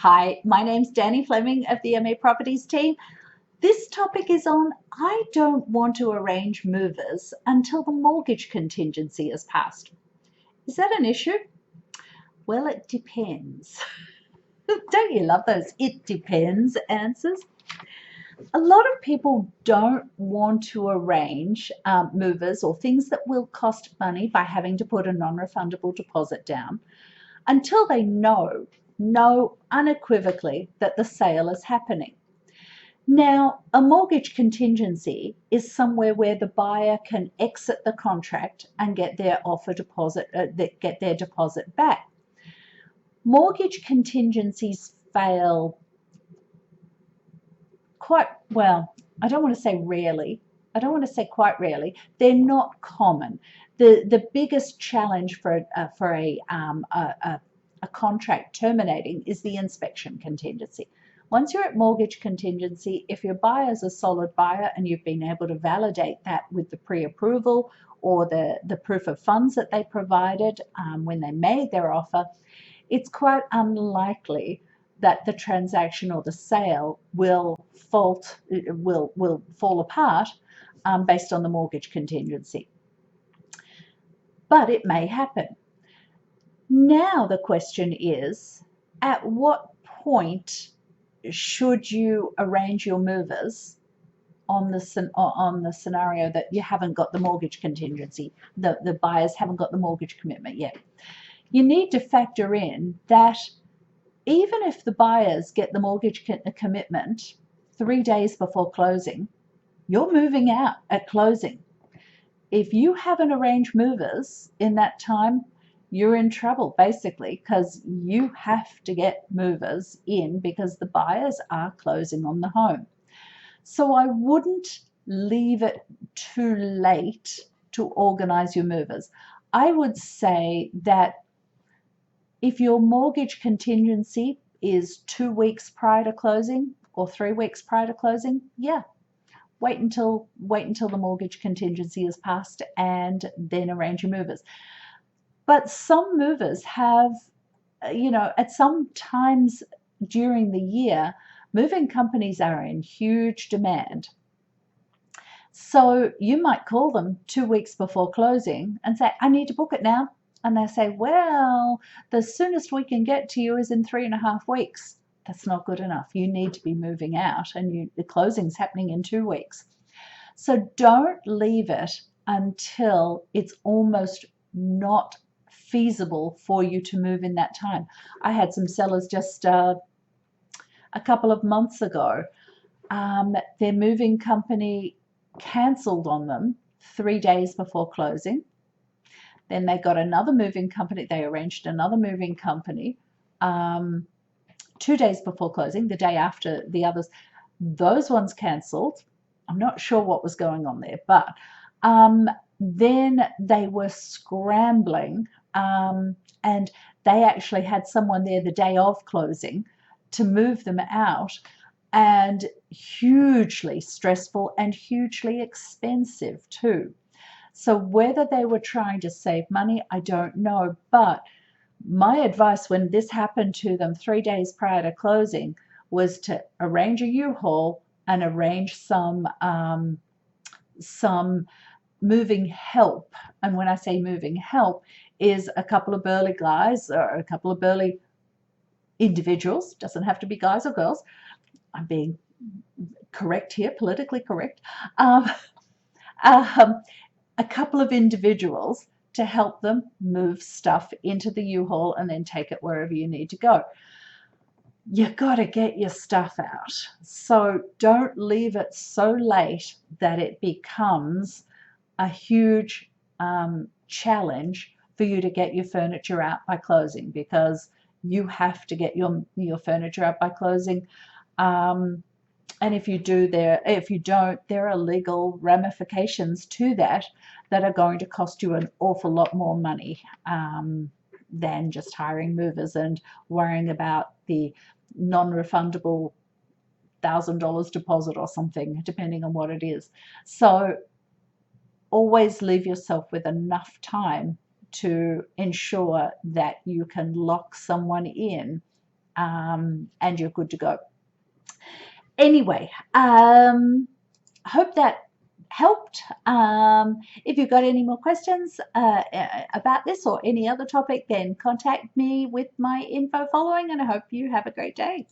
Hi, my name's Danny Fleming of the MA Properties team. This topic is on I don't want to arrange movers until the mortgage contingency is passed. Is that an issue? Well, it depends. Don't you love those it depends answers? A lot of people don't want to arrange movers or things that will cost money by having to put a non-refundable deposit down until they know unequivocally that the sale is happening. Now, a mortgage contingency is somewhere where the buyer can exit the contract and get their get their deposit back. Mortgage contingencies fail quite well. I don't want to say rarely. I don't want to say quite rarely. They're not common. The biggest challenge for a contract terminating is the inspection contingency. Once you're at mortgage contingency, if your buyer is a solid buyer and you've been able to validate that with the pre-approval or the proof of funds that they provided when they made their offer, it's quite unlikely that the transaction or the sale will fall apart based on the mortgage contingency. But it may happen. Now the question is, at what point should you arrange your movers on the scenario that you haven't got the mortgage contingency, the buyers haven't got the mortgage commitment yet? You need to factor in that even if the buyers get the mortgage commitment 3 days before closing, you're moving out at closing. If you haven't arranged movers in that time, you're in trouble basically, because you have to get movers in because the buyers are closing on the home. So I wouldn't leave it too late to organize your movers. I would say that if your mortgage contingency is 2 weeks prior to closing or 3 weeks prior to closing, yeah, wait until the mortgage contingency is passed and then arrange your movers. But some movers have, at some times during the year, moving companies are in huge demand. So you might call them 2 weeks before closing and say, I need to book it now. And they say, well, the soonest we can get to you is in 3.5 weeks. That's not good enough. You need to be moving out and the closing's happening in 2 weeks. So don't leave it until it's almost not feasible for you to move in that time. I had some sellers just a couple of months ago. Their moving company cancelled on them 3 days before closing. Then they got another moving company. They arranged another moving company 2 days before closing, the day after the others. Those ones cancelled. I'm not sure what was going on there, but then they were scrambling and they actually had someone there the day of closing to move them out, and hugely stressful and hugely expensive too. So whether they were trying to save money, I don't know. But my advice when this happened to them 3 days prior to closing was to arrange a U-Haul and arrange some moving help. And when I say moving help, is a couple of burly guys or a couple of burly individuals, doesn't have to be guys or girls. I'm being correct here, politically correct. A couple of individuals to help them move stuff into the U-Haul and then take it wherever you need to go. You got to get your stuff out. So don't leave it so late that it becomes a huge challenge for you to get your furniture out by closing, because you have to get your furniture out by closing. And if you don't, there are legal ramifications to that are going to cost you an awful lot more money than just hiring movers and worrying about the non-refundable $1,000 deposit or something, depending on what it is. So always leave yourself with enough time to ensure that you can lock someone in and you're good to go. Anyway, hope that helped. If you've got any more questions about this or any other topic, then contact me with my info following, and I hope you have a great day.